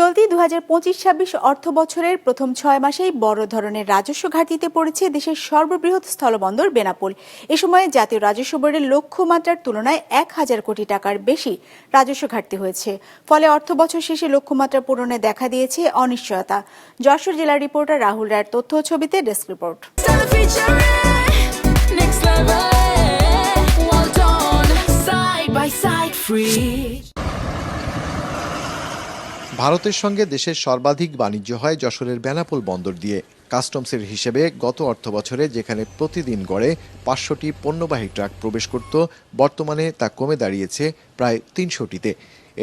চলতি 2025-26 অর্থ বছরের প্রথম 6 মাসেই বড় ধরনের রাজস্ব ঘাটতিতে পড়েছে দেশের সর্ববৃহৎ স্থলবন্দর বেনাপোল। এ সময়ে জাতীয় রাজস্ব বোর্ডের লক্ষ্যমাত্রার তুলনায় 1000 কোটি টাকার বেশি রাজস্ব ঘাটতি হয়েছে। ফলে অর্থ বছর শেষে লক্ষ্যমাত্রা পূরণে দেখা দিয়েছে অনিশ্চয়তা। যশোর জেলার রিপোর্টার রাহুল রায়ের তথ্য ও ছবিতে ডেস্ক রিপোর্ট। ভারতের সঙ্গে দেশের সর্বাধিক বাণিজ্য হয় যশোরের বেনাপোল বন্দর দিয়ে। কাস্টমসের হিসেবে গত অর্থবছরে যেখানে প্রতিদিন গড়ে 500টি পণ্যবাহী ট্রাক প্রবেশ করত, বর্তমানে তা কমে দাঁড়িয়েছে প্রায় 300টিতে।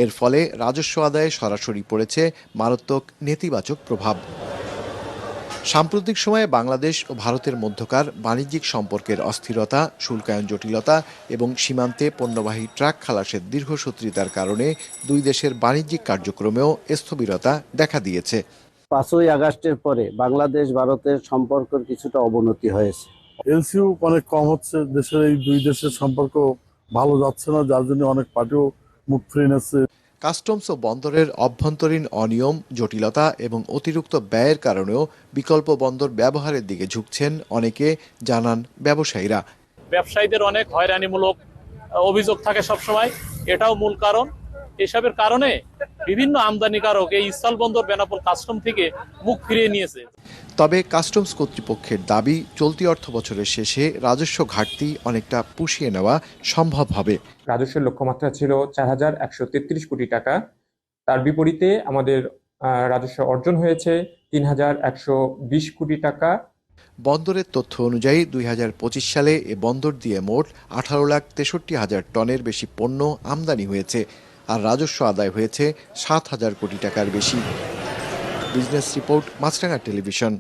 এর ফলে রাজস্ব আদায়ে সরাসরি পড়েছে মারাত্মক নেতিবাচক প্রভাব। সাম্প্রতিক সময়ে বাংলাদেশ ও ভারতের মধ্যকার বাণিজ্যিক সম্পর্কের অস্থিরতা, শুল্কায়ন জটিলতা এবং সীমান্তে পণ্যবাহী ট্রাক খালাসের দীর্ঘসূত্রিতার কারণে দুই দেশের বাণিজ্যিক কার্যক্রমেও স্থবিরতা দেখা দিয়েছে। 5ই আগস্টের পরে বাংলাদেশ ভারতের সম্পর্কের কিছুটা অবনতি হয়েছে। এলসিও অনেক কম হচ্ছে, দেশের এই দুই দেশের সম্পর্ক ভালো যাচ্ছে না, যার জন্য অনেক পার্টিও মুখ ফিরে নিচ্ছে। কাস্টমস ও বন্দরের অভ্যন্তরীণ অনিয়ম, জটিলতা এবং অতিরিক্ত ব্যয়ের কারণেও বিকল্প বন্দর ব্যবহারের দিকে ঝুঁকছেন অনেকে, জানান ব্যবসায়ীরা। ব্যবসায়ীদের অনেক হয়রানিমূলক অভিযোগ থাকে সবসময়, এটাও মূল কারণ। এসবের কারণে বিভিন্ন আমদানিকারক এই স্থলবন্দর বেনাপোল কাস্টম থেকে মুখ ফিরিয়ে নিয়েছে। তবে কাস্টমস কর্তৃপক্ষের দাবি, চলতি অর্থ বছরের শেষে রাজস্ব ঘাটতি অনেকটা পুষিয়ে নেওয়া সম্ভব হবে। রাজস্বের লক্ষ্যমাত্রা ছিল 4133 কোটি টাকা। তার বিপরীতে আমাদের রাজস্ব অর্জন হয়েছে 3120 কোটি টাকা। বন্দরের তথ্য অনুযায়ী 2025 সালে এ বন্দর দিয়ে মোট 18,63,000 টনের বেশি পণ্য আমদানি হয়েছে, আর রাজস্ব আদায় হয়েছে 7,000 কোটি টাকার বেশি। বিজনেস রিপোর্ট, মাছরাঙা টেলিভিশন।